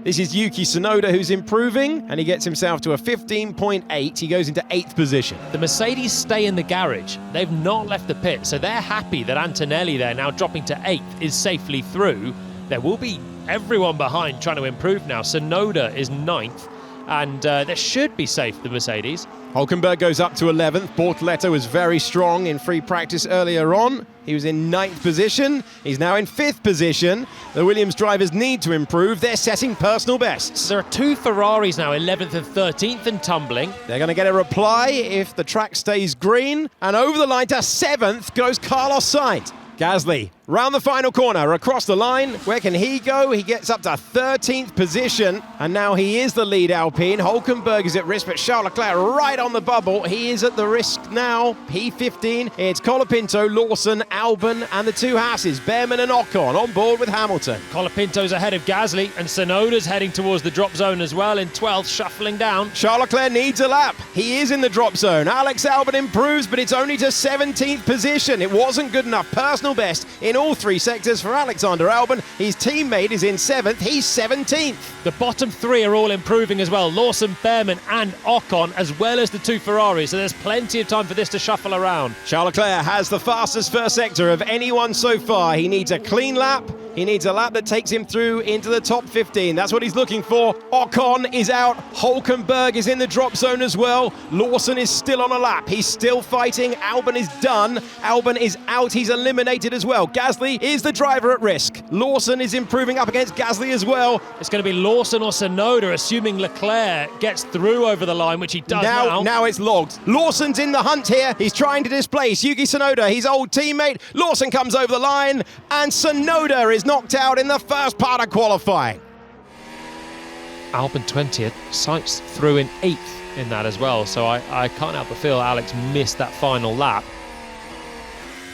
This is Yuki Tsunoda who's improving, and he gets himself to a 15.8. He goes into 8th position. The Mercedes stay in the garage. They've not left the pit, so they're happy that Antonelli there, now dropping to 8th, is safely through. There will be everyone behind trying to improve now. Tsunoda is 9th, and they should be safe, the Mercedes. Hulkenberg goes up to 11th. Bortoleto was very strong in free practice earlier on. He was in 9th position. He's now in 5th position. The Williams drivers need to improve. They're setting personal bests. There are 2 Ferraris now, 11th and 13th, and tumbling. They're going to get a reply if the track stays green. And over the line to 7th goes Carlos Sainz. Gasly, round the final corner, across the line. Where can he go? He gets up to 13th position, and now he is the lead Alpine. Hulkenberg is at risk, but Charles Leclerc right on the bubble. He is at the risk now. P15, it's Colapinto, Lawson, Albon, and the 2 Hasses, Behrman and Ocon, on board with Hamilton. Colapinto's ahead of Gasly, and Tsunoda's heading towards the drop zone as well in 12th, shuffling down. Charles Leclerc needs a lap. He is in the drop zone. Alex Albon improves, but it's only to 17th position. It wasn't good enough. Personal best in all 3 sectors for Alexander Albon. His teammate is in 7th. He's 17th. The bottom 3 are all improving as well. Lawson, Behrman and Ocon, as well as the 2 Ferraris. So there's plenty of time for this to shuffle around. Charles Leclerc has the fastest first sector of anyone so far. He needs a clean lap. He needs a lap that takes him through into the top 15. That's what he's looking for. Ocon is out. Hulkenberg is in the drop zone as well. Lawson is still on a lap. He's still fighting. Albon is done. Albon is out. He's eliminated as well. Gasly is the driver at risk. Lawson is improving up against Gasly as well. It's going to be Lawson or Tsunoda, assuming Leclerc gets through over the line, which he does now. Now it's logged. Lawson's in the hunt here. He's trying to displace Yuki Tsunoda, his old teammate. Lawson comes over the line, and Tsunoda is knocked out in the first part of qualifying. Albon 20th, Sainz through in 8th in that as well, so I can't help but feel Alex missed that final lap.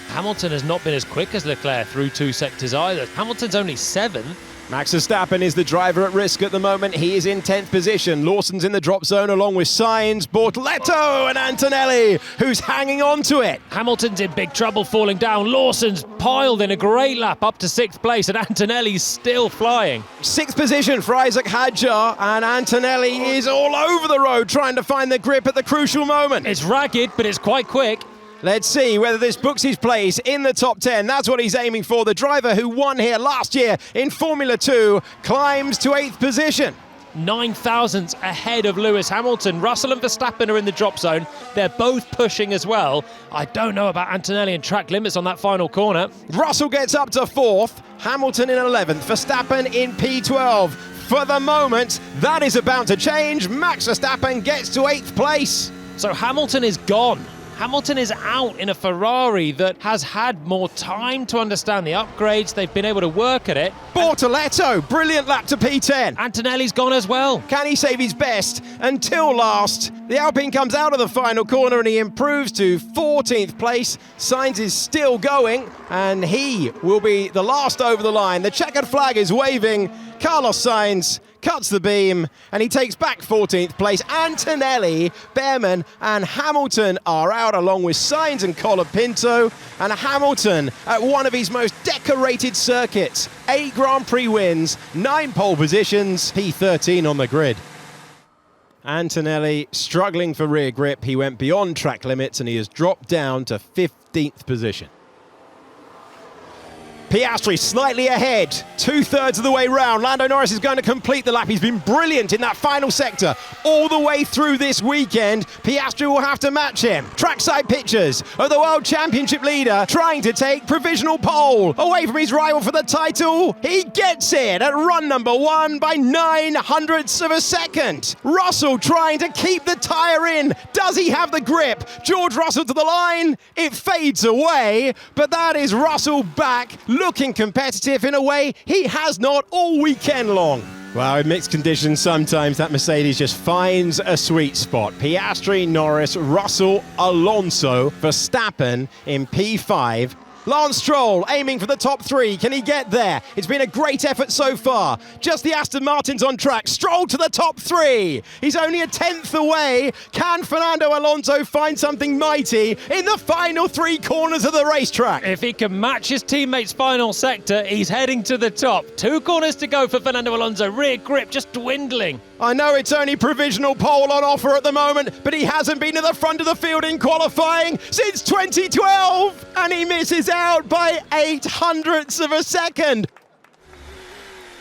Hamilton has not been as quick as Leclerc through 2 sectors either. Hamilton's only 7th. Max Verstappen is the driver at risk at the moment. He is in 10th position. Lawson's in the drop zone along with Sainz, Bortoleto and Antonelli, who's hanging on to it. Hamilton's in big trouble falling down. Lawson's piled in a great lap up to 6th place, and Antonelli's still flying. 6th position for Isaac Hadjar, and Antonelli is all over the road trying to find the grip at the crucial moment. It's ragged, but it's quite quick. Let's see whether this books his place in the top 10. That's what he's aiming for. The driver who won here last year in Formula 2 climbs to 8th position. 9 thousandths ahead of Lewis Hamilton. Russell and Verstappen are in the drop zone. They're both pushing as well. I don't know about Antonelli and track limits on that final corner. Russell gets up to 4th, Hamilton in 11th, Verstappen in P12. For the moment, that is about to change. Max Verstappen gets to 8th place. So Hamilton is gone. Hamilton is out in a Ferrari that has had more time to understand the upgrades. They've been able to work at it. Bortoleto, brilliant lap to P10. Antonelli's gone as well. Can he save his best until last? The Alpine comes out of the final corner and he improves to 14th place. Sainz is still going and he will be the last over the line. The checkered flag is waving. Carlos Sainz cuts the beam and he takes back 14th place. Antonelli, Behrman and Hamilton are out along with Sainz and Colapinto, and Hamilton at one of his most decorated circuits. 8 Grand Prix wins, 9 pole positions, P13 on the grid. Antonelli struggling for rear grip. He went beyond track limits and he has dropped down to 15th position. Piastri slightly ahead, 2/3 of the way round. Lando Norris is going to complete the lap. He's been brilliant in that final sector all the way through this weekend. Piastri will have to match him. Trackside pictures of the World Championship leader trying to take provisional pole away from his rival for the title. He gets it at run number 1 by 900ths of a second. Russell trying to keep the tyre in. Does he have the grip? George Russell to the line. It fades away, but that is Russell back, looking competitive in a way he has not all weekend long. Well, in mixed conditions, sometimes that Mercedes just finds a sweet spot. Piastri, Norris, Russell, Alonso, Verstappen in P5. Lance Stroll aiming for the top 3. Can he get there? It's been a great effort so far. Just the Aston Martin's on track. Stroll to the top 3. He's only a 10th away. Can Fernando Alonso find something mighty in the final 3 corners of the racetrack? If he can match his teammate's final sector, he's heading to the top. 2 corners to go for Fernando Alonso. Rear grip just dwindling. I know it's only provisional pole on offer at the moment, but he hasn't been at the front of the field in qualifying since 2012, and he misses out by 0.08 of a second.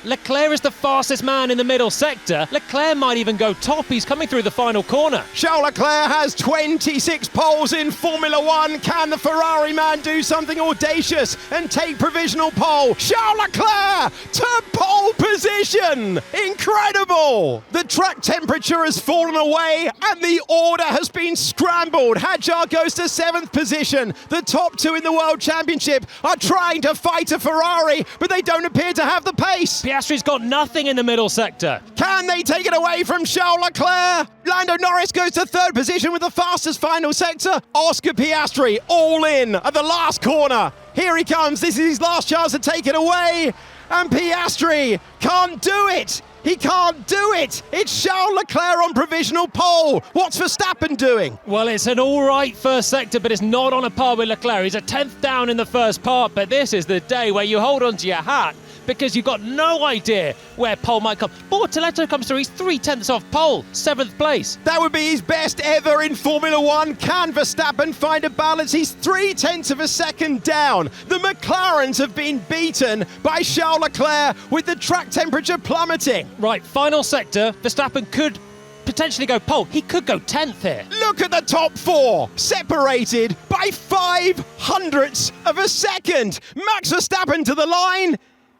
Leclerc is the fastest man in the middle sector. Leclerc might even go top. He's coming through the final corner. Charles Leclerc has 26 poles in Formula One. Can the Ferrari man do something audacious and take provisional pole? Charles Leclerc to pole position! Incredible! The track temperature has fallen away and the order has been scrambled. Hadjar goes to 7th position. The top 2 in the World Championship are trying to fight a Ferrari, but they don't appear to have the pace. Piastri's got nothing in the middle sector. Can they take it away from Charles Leclerc? Lando Norris goes to 3rd position with the fastest final sector. Oscar Piastri all in at the last corner. Here he comes. This is his last chance to take it away. And Piastri can't do it. He can't do it. It's Charles Leclerc on provisional pole. What's Verstappen doing? Well, it's an all right first sector, but it's not on a par with Leclerc. He's a 10th down in the first part, but this is the day where you hold onto your hat because you've got no idea where pole might come. Bortoletto comes through, he's 3/10 off pole, 7th place. That would be his best ever in Formula One. Can Verstappen find a balance? He's 0.3 of a second down. The McLarens have been beaten by Charles Leclerc with the track temperature plummeting. Right, final sector, Verstappen could potentially go pole. He could go 10th here. Look at the top 4, separated by 0.05 of a second. Max Verstappen to the line.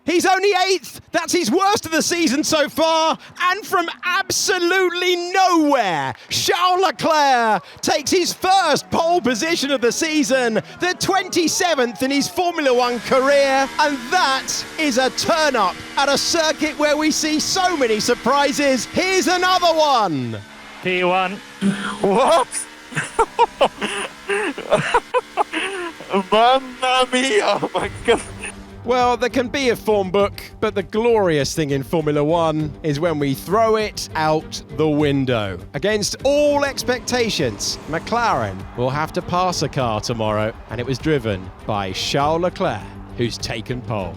He's only 8th. That's his worst of the season so far. And from absolutely nowhere, Charles Leclerc takes his first pole position of the season, the 27th in his Formula One career. And that is a turn-up at a circuit where we see so many surprises. Here's another one. P1. What? Mamma mia! Oh my god. Well, there can be a form book, but the glorious thing in Formula One is when we throw it out the window. Against all expectations, McLaren will have to pass a car tomorrow, and it was driven by Charles Leclerc, who's taken pole.